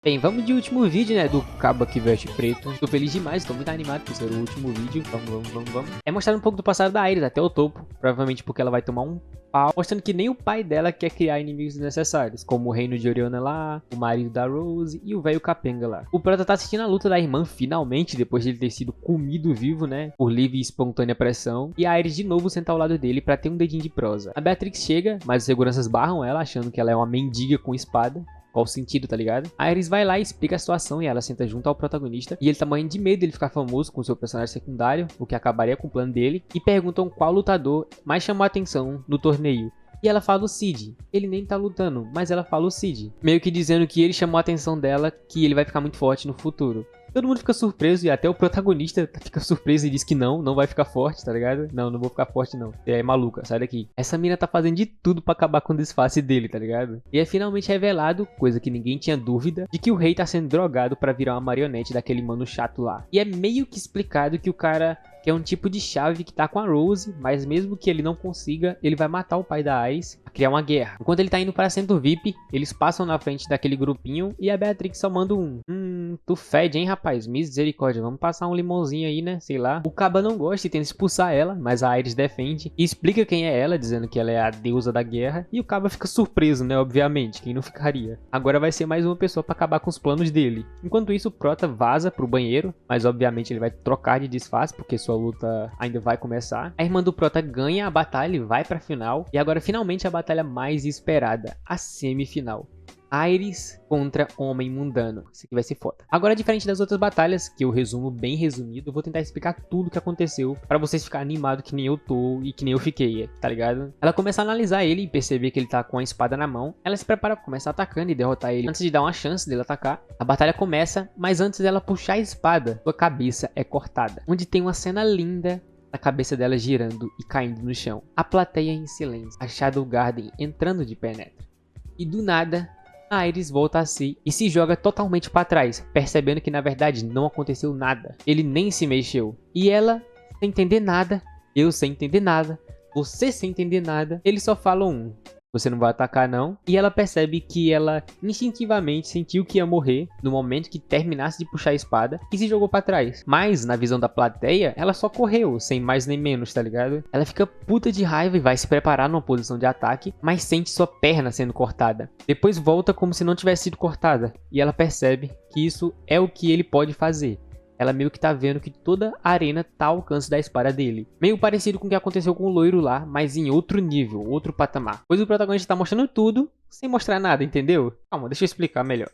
Bem, vamos de último vídeo, né, do Cabo que veste preto. Tô feliz demais, tô muito animado por ser o último vídeo. Vamos. É mostrar um pouco do passado da Aerys até o topo, provavelmente porque ela vai tomar um pau, mostrando que nem o pai dela quer criar inimigos desnecessários, como o reino de Oriana lá, o marido da Rose e o velho capenga lá. O Prota tá assistindo a luta da irmã finalmente, depois de ele ter sido comido vivo, né, por livre e espontânea pressão, e a Aerys de novo senta ao lado dele pra ter um dedinho de prosa. A Beatrix chega, mas os seguranças barram ela, achando que ela é uma mendiga com espada. Qual o sentido, tá ligado? A Aerys vai lá e explica a situação e ela senta junto ao protagonista. E ele tá morrendo de medo de ele ficar famoso com seu personagem secundário, o que acabaria com o plano dele. E perguntam qual lutador mais chamou a atenção no torneio. E ela fala o Cid. Ele nem tá lutando, mas ela fala o Cid. Meio que dizendo que ele chamou a atenção dela, que ele vai ficar muito forte no futuro. Todo mundo fica surpreso e até o protagonista fica surpreso e diz que não vai ficar forte, tá ligado? Não vou ficar forte não. Você é maluca, sai daqui. Essa mina tá fazendo de tudo pra acabar com o disfarce dele, tá ligado? E é finalmente revelado, coisa que ninguém tinha dúvida, de que o rei tá sendo drogado pra virar uma marionete daquele mano chato lá. E é meio que explicado que o cara quer um tipo de chave que tá com a Rose, mas mesmo que ele não consiga, ele vai matar o pai da Aerys pra criar uma guerra. Enquanto ele tá indo para centro VIP, eles passam na frente daquele grupinho e a Beatrix só manda um tu fede, hein, rapaz? Misericórdia, vamos passar um limãozinho aí, né? Sei lá. O Caba não gosta e tenta expulsar ela, mas a Aerys defende e explica quem é ela, dizendo que ela é a deusa da guerra. E o Caba fica surpreso, né? Obviamente, quem não ficaria? Agora vai ser mais uma pessoa pra acabar com os planos dele. Enquanto isso, o Prota vaza pro banheiro, mas obviamente ele vai trocar de disfarce, porque sua luta ainda vai começar. A irmã do Prota ganha a batalha e vai pra final. E agora, finalmente, a batalha mais esperada, a semifinal. Aerys contra Homem Mundano. Isso aqui vai ser foda. Agora, diferente das outras batalhas, que eu resumo bem resumido, eu vou tentar explicar tudo o que aconteceu pra vocês ficarem animados que nem eu tô e que nem eu fiquei, tá ligado? Ela começa a analisar ele e perceber que ele tá com a espada na mão. Ela se prepara pra começar atacando e derrotar ele antes de dar uma chance dele atacar. A batalha começa, mas antes dela puxar a espada, sua cabeça é cortada. Onde tem uma cena linda a cabeça dela girando e caindo no chão. A plateia em silêncio. A Shadow Garden entrando de penetra. E do nada, a Aerys volta a si e se joga totalmente para trás, percebendo que na verdade não aconteceu nada. Ele nem se mexeu. E ela, sem entender nada, eu sem entender nada, você sem entender nada, eles só falam você não vai atacar não. E ela percebe que ela instintivamente sentiu que ia morrer no momento que terminasse de puxar a espada e se jogou pra trás. Mas na visão da plateia, ela só correu, sem mais nem menos, tá ligado? Ela fica puta de raiva e vai se preparar numa posição de ataque, mas sente sua perna sendo cortada. Depois volta como se não tivesse sido cortada. E ela percebe que isso é o que ele pode fazer. Ela meio que tá vendo que toda a arena tá ao alcance da espada dele. Meio parecido com o que aconteceu com o loiro lá, mas em outro nível, outro patamar. Pois o protagonista tá mostrando tudo, sem mostrar nada, entendeu? Calma, deixa eu explicar melhor.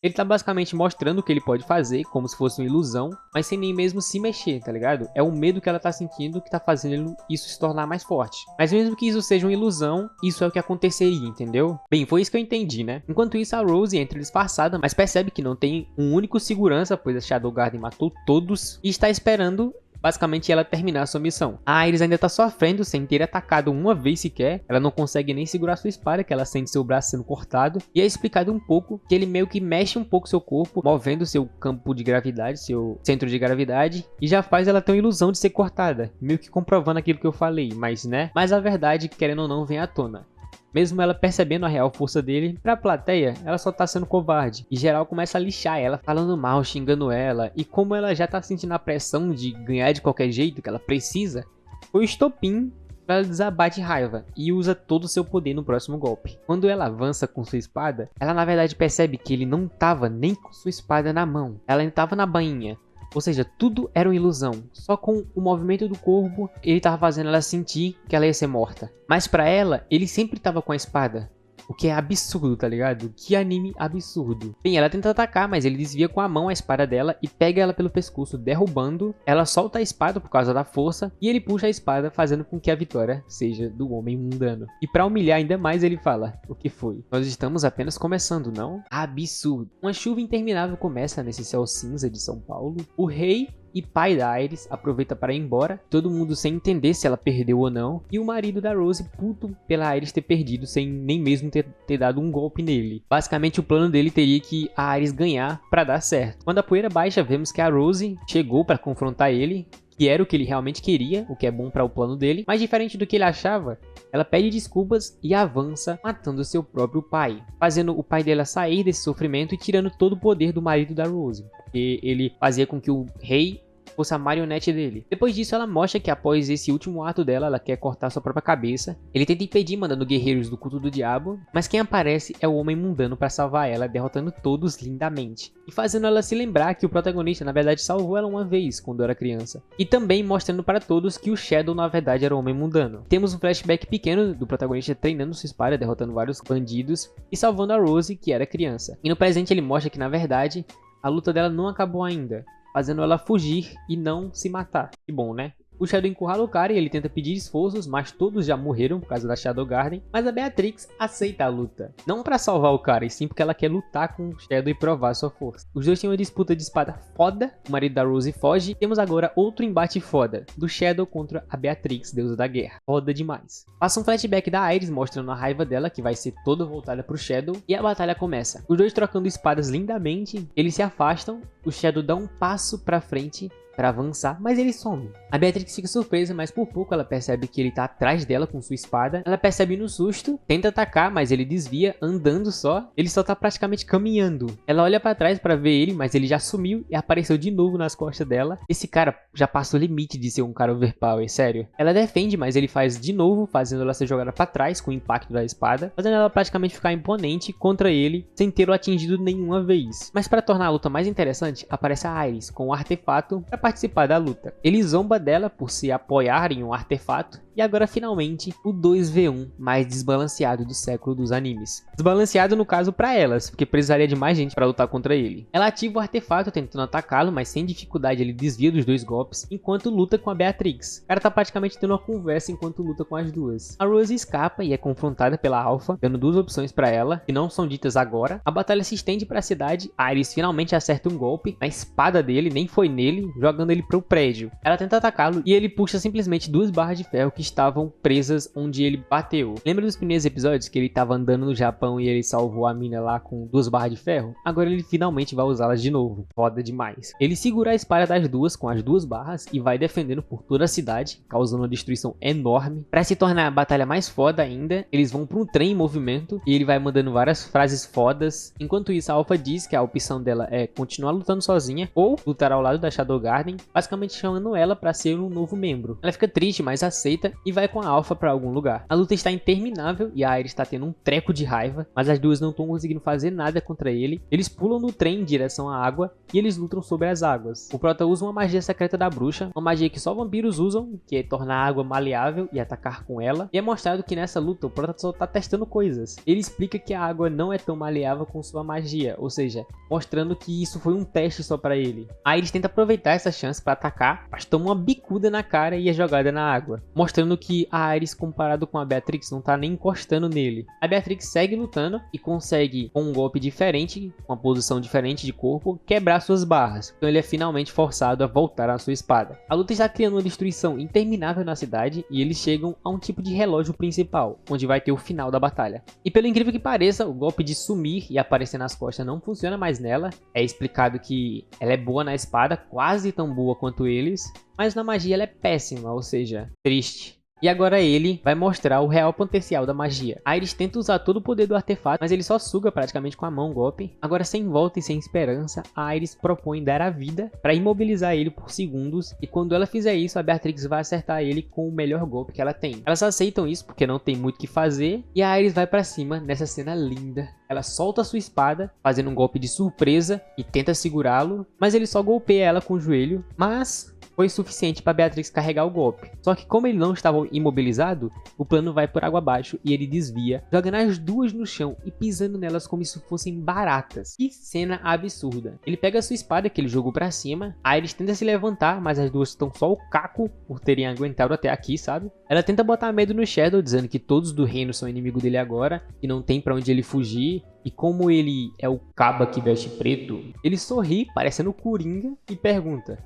Ele tá basicamente mostrando o que ele pode fazer, como se fosse uma ilusão, mas sem nem mesmo se mexer, tá ligado? É o medo que ela tá sentindo que tá fazendo isso se tornar mais forte. Mas mesmo que isso seja uma ilusão, isso é o que aconteceria, entendeu? Bem, foi isso que eu entendi, né? Enquanto isso, a Rose entra disfarçada, mas percebe que não tem um único segurança, pois a Shadow Garden matou todos, e está esperando basicamente ela terminar sua missão. A Aerys ainda tá sofrendo sem ter atacado uma vez sequer. Ela não consegue nem segurar sua espada, que ela sente seu braço sendo cortado. E é explicado um pouco que ele meio que mexe um pouco seu corpo, movendo seu campo de gravidade, seu centro de gravidade. E já faz ela ter uma ilusão de ser cortada. Meio que comprovando aquilo que eu falei, mas né? Mas a verdade, querendo ou não, vem à tona. Mesmo ela percebendo a real força dele, pra plateia, ela só tá sendo covarde. E geral começa a lixar ela, falando mal, xingando ela. E como ela já tá sentindo a pressão de ganhar de qualquer jeito, que ela precisa, foi o estopim pra ela desabar de raiva. E usa todo o seu poder no próximo golpe. Quando ela avança com sua espada, ela na verdade percebe que ele não tava nem com sua espada na mão. Ela ainda tava na bainha. Ou seja, tudo era uma ilusão. Só com o movimento do corpo, ele tava fazendo ela sentir que ela ia ser morta. Mas pra ela, ele sempre tava com a espada. O que é absurdo, tá ligado? Que anime absurdo. Bem, ela tenta atacar, mas ele desvia com a mão a espada dela e pega ela pelo pescoço, derrubando. Ela solta a espada por causa da força e ele puxa a espada, fazendo com que a vitória seja do Homem Mundano. E pra humilhar ainda mais, ele fala: o que foi? Nós estamos apenas começando, não? Absurdo. Uma chuva interminável começa nesse céu cinza de São Paulo. O rei e pai da Aerys aproveita para ir embora, todo mundo sem entender se ela perdeu ou não, e o marido da Rose puto pela Aerys ter perdido sem nem mesmo ter dado um golpe nele. Basicamente o plano dele teria que a Aerys ganhar para dar certo. Quando a poeira baixa, vemos que a Rose chegou para confrontar ele, que era o que ele realmente queria, o que é bom para o plano dele, mas diferente do que ele achava, ela pede desculpas e avança, matando seu próprio pai, fazendo o pai dela sair desse sofrimento e tirando todo o poder do marido da Rose, porque ele fazia com que o rei fosse a marionete dele. Depois disso, ela mostra que após esse último ato dela, ela quer cortar sua própria cabeça. Ele tenta impedir, mandando guerreiros do culto do diabo, mas quem aparece é o homem mundano para salvar ela, derrotando todos lindamente. E fazendo ela se lembrar que o protagonista na verdade salvou ela uma vez, quando era criança. E também mostrando para todos que o Shadow na verdade era o homem mundano. Temos um flashback pequeno do protagonista treinando sua espada, derrotando vários bandidos e salvando a Rose, que era criança. E no presente ele mostra que na verdade a luta dela não acabou ainda, fazendo ela fugir e não se matar. Que bom, né? O Shadow encurrala o cara e ele tenta pedir esforços, mas todos já morreram por causa da Shadow Garden. Mas a Beatrix aceita a luta. Não pra salvar o cara, e sim porque ela quer lutar com o Shadow e provar sua força. Os dois têm uma disputa de espada foda. O marido da Rose foge. Temos agora outro embate foda. Do Shadow contra a Beatrix, deusa da guerra. Foda demais. Passa um flashback da Aerys mostrando a raiva dela, que vai ser toda voltada pro Shadow. E a batalha começa. Os dois trocando espadas lindamente. Eles se afastam. O Shadow dá um passo pra frente para avançar, mas ele some. A Beatrix fica surpresa, mas por pouco ela percebe que ele tá atrás dela com sua espada. Ela percebe no susto, tenta atacar, mas ele desvia, andando só. Ele só tá praticamente caminhando. Ela olha para trás para ver ele, mas ele já sumiu e apareceu de novo nas costas dela. Esse cara já passa o limite de ser um cara overpower, sério. Ela defende, mas ele faz de novo, fazendo ela ser jogada para trás com o impacto da espada, fazendo ela praticamente ficar imponente contra ele, sem ter o atingido nenhuma vez. Mas para tornar a luta mais interessante, aparece a Aerys com o artefato para participar da luta. Ele zomba dela por se apoiar em um artefato. E agora finalmente o 2v1 mais desbalanceado do século dos animes. Desbalanceado no caso para elas, porque precisaria de mais gente para lutar contra ele. Ela ativa o artefato tentando atacá-lo, mas sem dificuldade ele desvia dos dois golpes, enquanto luta com a Beatrix. O cara tá praticamente tendo uma conversa enquanto luta com as duas. A Rose escapa e é confrontada pela Alpha, dando duas opções para ela, que não são ditas agora. A batalha se estende para a cidade, a Aerys finalmente acerta um golpe na espada dele, nem foi nele, jogando ele pro prédio. Ela tenta atacá-lo e ele puxa simplesmente duas barras de ferro que estavam presas onde ele bateu. Lembra dos primeiros episódios que ele estava andando no Japão e ele salvou a mina lá com duas barras de ferro? Agora ele finalmente vai usá-las de novo. Foda demais. Ele segura a espada das duas com as duas barras e vai defendendo por toda a cidade, causando uma destruição enorme. Para se tornar a batalha mais foda ainda, eles vão para um trem em movimento e ele vai mandando várias frases fodas. Enquanto isso, a Alpha diz que a opção dela é continuar lutando sozinha ou lutar ao lado da Shadow Garden, basicamente chamando ela para ser um novo membro. Ela fica triste, mas aceita e vai com a Alpha para algum lugar. A luta está interminável e a Aerys está tendo um treco de raiva, mas as duas não estão conseguindo fazer nada contra ele. Eles pulam no trem em direção à água e eles lutam sobre as águas. O Prota usa uma magia secreta da bruxa, uma magia que só vampiros usam, que é tornar a água maleável e atacar com ela. E é mostrado que nessa luta o Prota só está testando coisas. Ele explica que a água não é tão maleável com sua magia, ou seja, mostrando que isso foi um teste só para ele. A Aerys tenta aproveitar essa chance para atacar, mas toma uma bicuda na cara e é jogada na água, mostrando que a Aerys, comparado com a Beatrix, não tá nem encostando nele. A Beatrix segue lutando e consegue, com um golpe diferente, uma posição diferente de corpo, quebrar suas barras. Então ele é finalmente forçado a voltar à sua espada. A luta está criando uma destruição interminável na cidade e eles chegam a um tipo de relógio principal, onde vai ter o final da batalha. E pelo incrível que pareça, o golpe de sumir e aparecer nas costas não funciona mais nela. É explicado que ela é boa na espada, quase tão boa quanto eles, mas na magia ela é péssima, ou seja, triste. E agora ele vai mostrar o real potencial da magia. A Aerys tenta usar todo o poder do artefato, mas ele só suga praticamente com a mão o golpe. Agora, sem volta e sem esperança, a Aerys propõe dar a vida para imobilizar ele por segundos. E quando ela fizer isso, a Beatrix vai acertar ele com o melhor golpe que ela tem. Elas aceitam isso porque não tem muito o que fazer. E a Aerys vai para cima nessa cena linda. Ela solta a sua espada, fazendo um golpe de surpresa e tenta segurá-lo. Mas ele só golpeia ela com o joelho. Mas foi suficiente para Beatrix carregar o golpe. Só que como ele não estava imobilizado, o plano vai por água abaixo e ele desvia, jogando as duas no chão e pisando nelas como se fossem baratas. Que cena absurda. Ele pega a sua espada que ele jogou para cima, a Aerys tenta se levantar, mas as duas estão só o caco por terem aguentado até aqui, sabe? Ela tenta botar medo no Shadow, dizendo que todos do reino são inimigo dele agora e não tem para onde ele fugir. E como ele é o caba que veste preto, ele sorri, parecendo Coringa, e pergunta: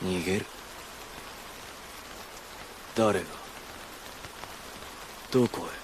"Nigeru? Darega? Doko e?"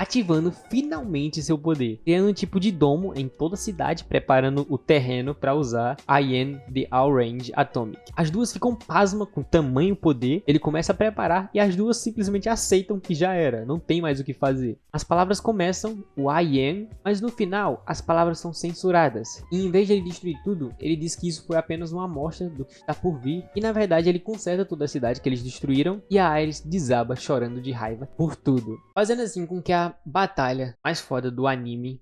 ativando finalmente seu poder, criando um tipo de domo em toda a cidade, preparando o terreno para usar Ayan The All-Range Atomic. As duas ficam pasmas com tamanho poder, ele começa a preparar e as duas simplesmente aceitam que já era, não tem mais o que fazer. As palavras começam, o Ayan, mas no final as palavras são censuradas. E em vez de ele destruir tudo, ele diz que isso foi apenas uma amostra do que está por vir, e na verdade ele conserta toda a cidade que eles destruíram, e a Aerith desaba chorando de raiva por tudo, fazendo assim com que a batalha mais foda do anime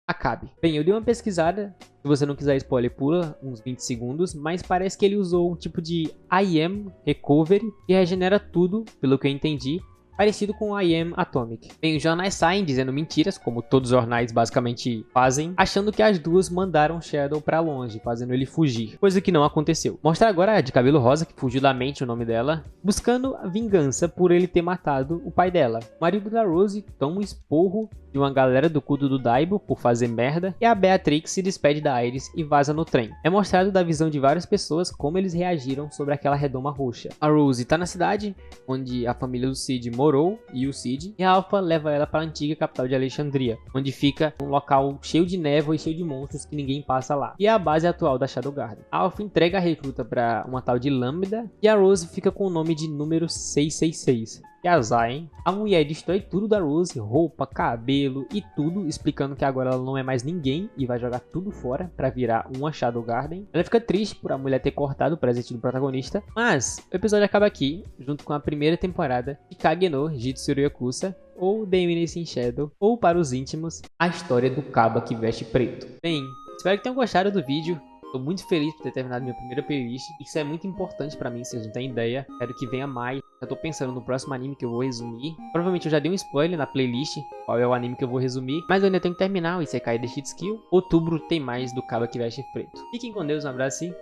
acabe. Bem, eu dei uma pesquisada, se você não quiser spoiler pula uns 20 segundos, mas parece que ele usou um tipo de I Am Recovery que regenera tudo, pelo que eu entendi, parecido com o I Am Atomic. Bem, os jornais saem dizendo mentiras, como todos os jornais basicamente fazem, achando que as duas mandaram Shadow pra longe, fazendo ele fugir, coisa que não aconteceu. Mostra agora a de cabelo rosa, que fugiu da mente o nome dela, buscando vingança por ele ter matado o pai dela. O marido da Rose toma um esporro de uma galera do culto do Daibo por fazer merda, e a Beatrix se despede da Aerith e vaza no trem. É mostrado da visão de várias pessoas como eles reagiram sobre aquela redoma roxa. A Rose tá na cidade, onde a família do Cid morou, e o Cid, e a Alpha leva ela para a antiga capital de Alexandria, onde fica um local cheio de névoa e cheio de monstros que ninguém passa lá, e é a base atual da Shadow Garden. A Alpha entrega a recruta para uma tal de Lambda, e a Rose fica com o nome de número 666. E a Zayn, a mulher destrói tudo da Rose, roupa, cabelo e tudo, explicando que agora ela não é mais ninguém e vai jogar tudo fora pra virar uma Shadow Garden. Ela fica triste por a mulher ter cortado o presente do protagonista, mas o episódio acaba aqui, junto com a primeira temporada de Kage no Jitsuru Yakuza, ou The Eminence in Shadow, ou para os íntimos, a história do Kaba que veste preto. Bem, espero que tenham gostado do vídeo. Tô muito feliz por ter terminado minha primeira playlist. Isso é muito importante pra mim, vocês não têm ideia. Quero que venha mais. Já tô pensando no próximo anime que eu vou resumir. Provavelmente eu já dei um spoiler na playlist, qual é o anime que eu vou resumir. Mas eu ainda tenho que terminar o Isekai The Hit Skill. Outubro tem mais do Kaba que veste preto. Fiquem com Deus, um abraço e valeu.